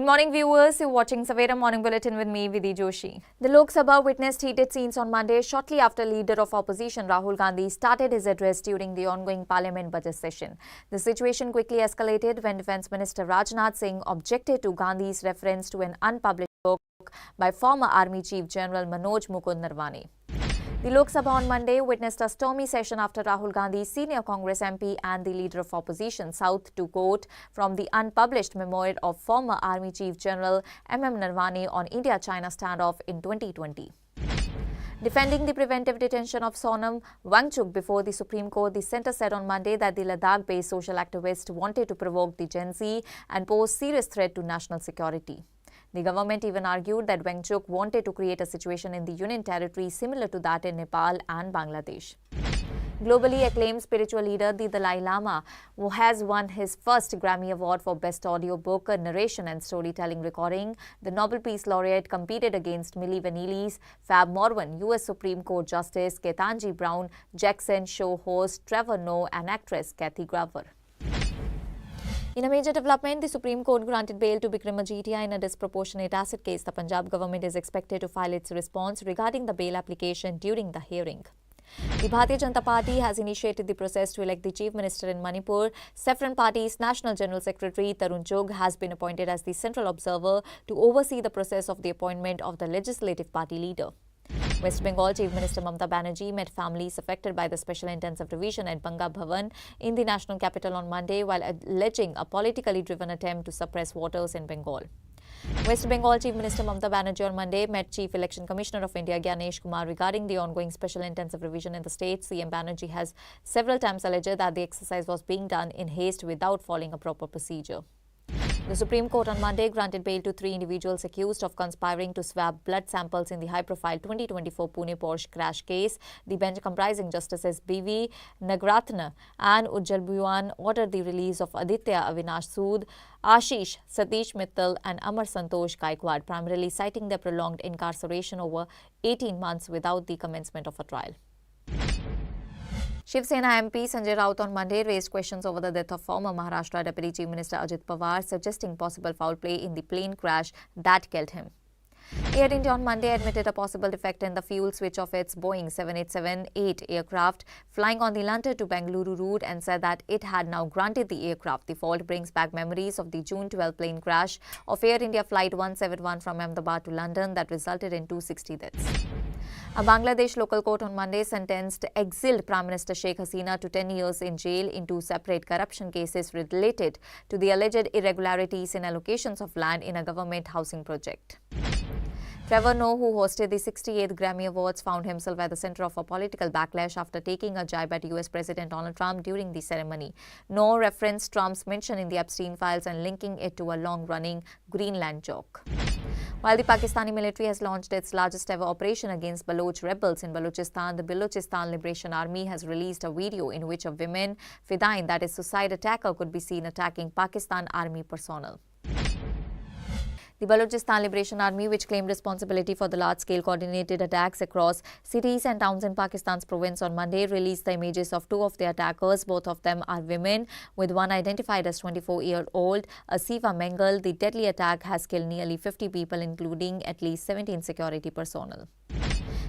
Good morning, viewers. You're watching Savera Morning Bulletin with me, Vidhi Joshi. The Lok Sabha witnessed heated scenes on Monday shortly after Leader of Opposition Rahul Gandhi started his address during the ongoing Parliament budget session. The situation quickly escalated when Defence Minister Rajnath Singh objected to Gandhi's reference to an unpublished book by former Army Chief General Manoj Mukund Narwane. The Lok Sabha on Monday witnessed a stormy session after Rahul Gandhi, senior Congress MP and the Leader of Opposition, sought to quote from the unpublished memoir of former Army Chief General Narwane on India-China standoff in 2020. Defending the preventive detention of Sonam Wangchuk before the Supreme Court, the centre said on Monday that the Ladakh-based social activist wanted to provoke the Gen Z and pose serious threat to national security. The government even argued that Wangchuk wanted to create a situation in the Union Territory similar to that in Nepal and Bangladesh. Globally acclaimed spiritual leader, the Dalai Lama, who has won his first Grammy Award for Best Audiobook, Narration and Storytelling Recording, the Nobel Peace Laureate competed against Milli Vanilli's Fab Morvan, U.S. Supreme Court Justice Ketanji Brown, Jackson show host Trevor Noah and actress Kathy Grover. In a major development, the Supreme Court granted bail to Bikram Majeetia in a disproportionate asset case. The Punjab government is expected to file its response regarding the bail application during the hearing. The Bharatiya Janata Party has initiated the process to elect the Chief Minister in Manipur. Saffron Party's National General Secretary Tarun Chugh has been appointed as the central observer to oversee the process of the appointment of the Legislative Party leader. West Bengal Chief Minister Mamata Banerjee met families affected by the Special Intensive Revision at Banga Bhavan in the national capital on Monday while alleging a politically driven attempt to suppress voters in Bengal. West Bengal Chief Minister Mamata Banerjee on Monday met Chief Election Commissioner of India Gyanesh Kumar regarding the ongoing Special Intensive Revision in the state. CM Banerjee has several times alleged that the exercise was being done in haste without following a proper procedure. The Supreme Court on Monday granted bail to 3 individuals accused of conspiring to swab blood samples in the high-profile 2024 Pune Porsche crash case. The bench comprising Justices B.V. Nagratna and Ujjal Bhuyan ordered the release of Aditya Avinash Sood, Ashish Satish Mittal and Amar Santosh Gaikwad, primarily citing their prolonged incarceration over 18 months without the commencement of a trial. Shiv Sena MP Sanjay Raut on Monday raised questions over the death of former Maharashtra Deputy Chief Minister Ajit Pawar, suggesting possible foul play in the plane crash that killed him. Air India on Monday admitted a possible defect in the fuel switch of its Boeing 787-8 aircraft flying on the London to Bengaluru route and said that it had now granted the aircraft. The fault brings back memories of the June 12 plane crash of Air India Flight 171 from Ahmedabad to London that resulted in 260 deaths. A Bangladesh local court on Monday sentenced exiled Prime Minister Sheikh Hasina to 10 years in jail in 2 separate corruption cases related to the alleged irregularities in allocations of land in a government housing project. Trevor Noah, who hosted the 68th Grammy Awards, found himself at the center of a political backlash after taking a jibe at US President Donald Trump during the ceremony. Noah referenced Trump's mention in the Epstein files and linking it to a long-running Greenland joke. While the Pakistani military has launched its largest ever operation against Baloch rebels in Balochistan, the Balochistan Liberation Army has released a video in which a woman, Fidain, that is suicide attacker, could be seen attacking Pakistan Army personnel. The Balochistan Liberation Army, which claimed responsibility for the large-scale coordinated attacks across cities and towns in Pakistan's province on Monday, released the images of 2 of the attackers. Both of them are women, with one identified as 24-year-old Asifa Mengal. The deadly attack has killed nearly 50 people, including at least 17 security personnel.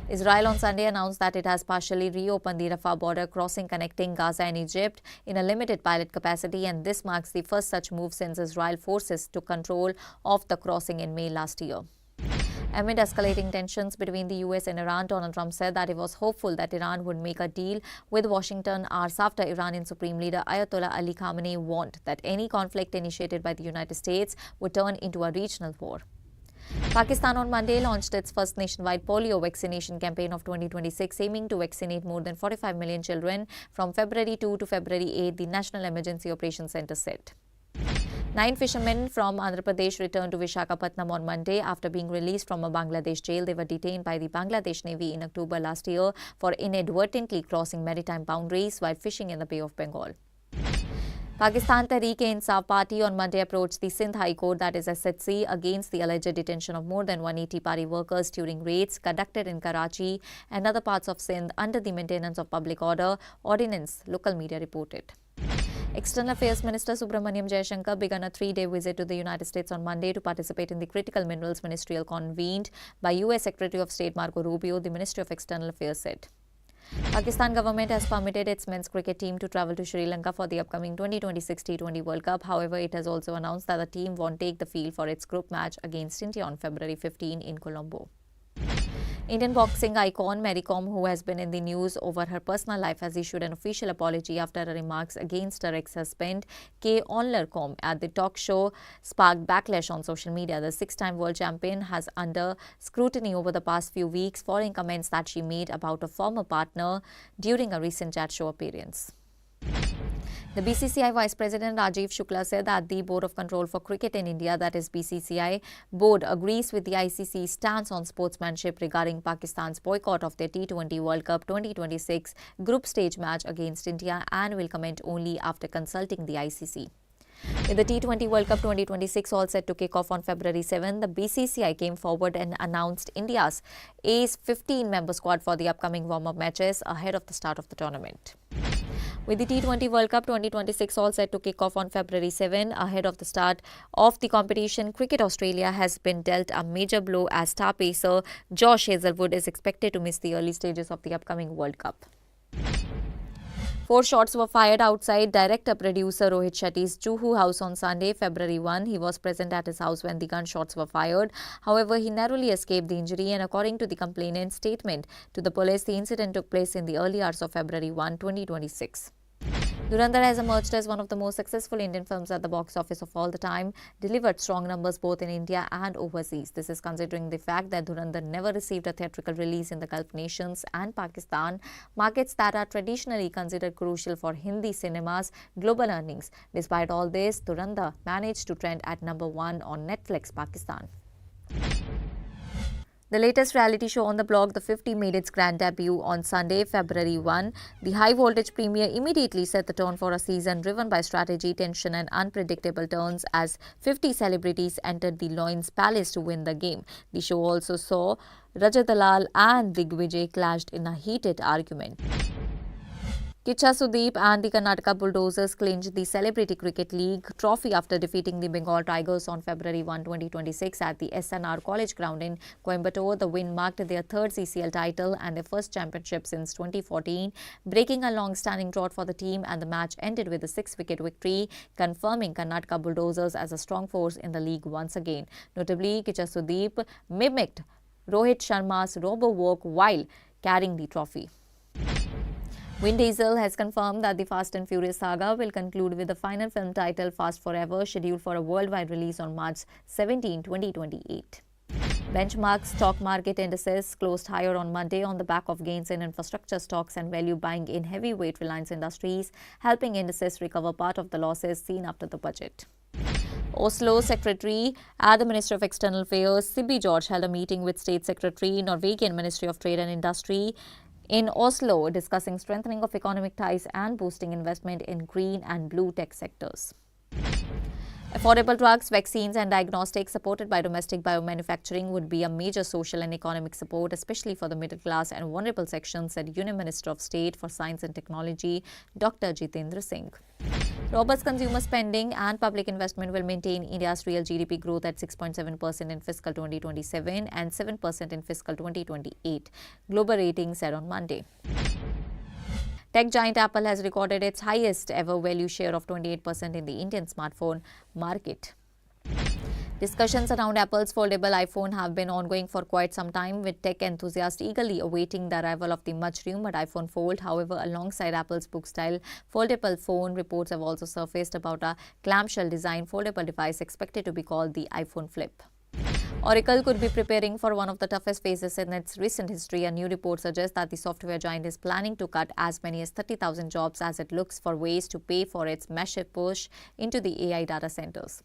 Israel on Sunday announced that it has partially reopened the Rafah border crossing connecting Gaza and Egypt in a limited pilot capacity, and this marks the first such move since Israel forces took control of the crossing in May last year. Amid escalating tensions between the US and Iran, Donald Trump said that he was hopeful that Iran would make a deal with Washington hours after Iranian Supreme Leader Ayatollah Ali Khamenei warned that any conflict initiated by the United States would turn into a regional war. Pakistan on Monday launched its first nationwide polio vaccination campaign of 2026, aiming to vaccinate more than 45 million children from February 2 to February 8, the National Emergency Operations Centre said. 9 fishermen from Andhra Pradesh returned to Visakhapatnam on Monday after being released from a Bangladesh jail. They were detained by the Bangladesh Navy in October last year for inadvertently crossing maritime boundaries while fishing in the Bay of Bengal. Pakistan Tehreek-e-Insaf Party on Monday approached the Sindh High Court, that is SHC, against the alleged detention of more than 180 party workers during raids conducted in Karachi and other parts of Sindh under the Maintenance of Public Order Ordinance, local media reported. External Affairs Minister Subramaniam Jaishankar began a 3-day visit to the United States on Monday to participate in the Critical Minerals Ministerial convened by U.S. Secretary of State Marco Rubio, the Ministry of External Affairs said. Pakistan government has permitted its men's cricket team to travel to Sri Lanka for the upcoming 2026 T20 World Cup. However, it has also announced that the team won't take the field for its group match against India on February 15 in Colombo. Indian boxing icon Mary Kom, who has been in the news over her personal life, has issued an official apology after her remarks against her ex-husband K. Onler Kom at the talk show sparked backlash on social media. The six-time world champion has under scrutiny over the past few weeks following comments that she made about a former partner during a recent chat show appearance. The BCCI Vice President Rajiv Shukla said that the Board of Control for Cricket in India, that is BCCI board, agrees with the ICC's stance on sportsmanship regarding Pakistan's boycott of their T20 World Cup 2026 group stage match against India and will comment only after consulting the ICC. With the T20 World Cup 2026 all set to kick off on February 7, the BCCI came forward and announced India's A's 15-member squad for the upcoming warm-up matches ahead of the start of the tournament. With the T20 World Cup 2026 all set to kick off on February 7, ahead of the start of the competition, Cricket Australia has been dealt a major blow as star pacer Josh Hazlewood is expected to miss the early stages of the upcoming World Cup. 4 shots were fired outside director-producer Rohit Shetty's Juhu house on Sunday, February 1. He was present at his house when the gunshots were fired. However, he narrowly escaped the injury, and according to the complainant's statement to the police, the incident took place in the early hours of February 1, 2026. Dhurandhar has emerged as one of the most successful Indian films at the box office of all the time, delivered strong numbers both in India and overseas. This is considering the fact that Dhurandhar never received a theatrical release in the Gulf nations and Pakistan, markets that are traditionally considered crucial for Hindi cinema's global earnings. Despite all this, Dhurandhar managed to trend at number 1 on Netflix Pakistan. The latest reality show on the block, The 50, made its grand debut on Sunday, February 1. The high-voltage premiere immediately set the tone for a season driven by strategy, tension and unpredictable turns as 50 celebrities entered the Loins Palace to win the game. The show also saw Rajat Dalal and Digvijay clashed in a heated argument. Kicha Sudeep and the Karnataka Bulldozers clinched the Celebrity Cricket League trophy after defeating the Bengal Tigers on February 1, 2026 at the SNR College Ground in Coimbatore. The win marked their third CCL title and their first championship since 2014, breaking a long-standing drought for the team, and the match ended with a 6-wicket victory, confirming Karnataka Bulldozers as a strong force in the league once again. Notably, Kicha Sudeep mimicked Rohit Sharma's robo-walk while carrying the trophy. Vin Diesel has confirmed that the Fast and Furious saga will conclude with the final film titled Fast Forever, scheduled for a worldwide release on March 17, 2028. Benchmark stock market indices closed higher on Monday on the back of gains in infrastructure stocks and value buying in heavyweight Reliance Industries, helping indices recover part of the losses seen after the budget. Oslo Secretary at the Ministry of External Affairs, Sibby George, held a meeting with State Secretary, Norwegian Ministry of Trade and Industry, in Oslo, discussing strengthening of economic ties and boosting investment in green and blue tech sectors. Affordable drugs, vaccines and diagnostics supported by domestic biomanufacturing would be a major social and economic support, especially for the middle class and vulnerable sections, said Union Minister of State for Science and Technology, Dr. Jitendra Singh. Robust consumer spending and public investment will maintain India's real GDP growth at 6.7% in fiscal 2027 and 7% in fiscal 2028, Global Ratings said on Monday. Tech giant Apple has recorded its highest ever value share of 28% in the Indian smartphone market. Discussions around Apple's foldable iPhone have been ongoing for quite some time, with tech enthusiasts eagerly awaiting the arrival of the much-rumored iPhone Fold. However, alongside Apple's book-style foldable phone, reports have also surfaced about a clamshell design foldable device expected to be called the iPhone Flip. Oracle could be preparing for one of the toughest phases in its recent history. A new report suggests that the software giant is planning to cut as many as 30,000 jobs as it looks for ways to pay for its massive push into the AI data centers.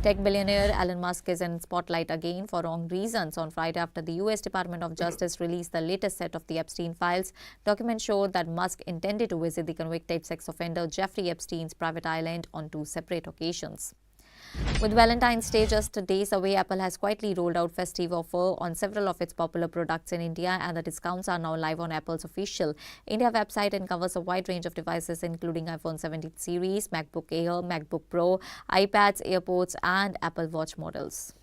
Tech billionaire Elon Musk is in spotlight again for wrong reasons. On Friday, after the U.S. Department of Justice released the latest set of the Epstein files, documents showed that Musk intended to visit the convicted sex offender Jeffrey Epstein's private island on 2 separate occasions. With Valentine's Day just days away, Apple has quietly rolled out festive offer on several of its popular products in India, and the discounts are now live on Apple's official India website and covers a wide range of devices including iPhone 17 series, MacBook Air, MacBook Pro, iPads, AirPods and Apple Watch models.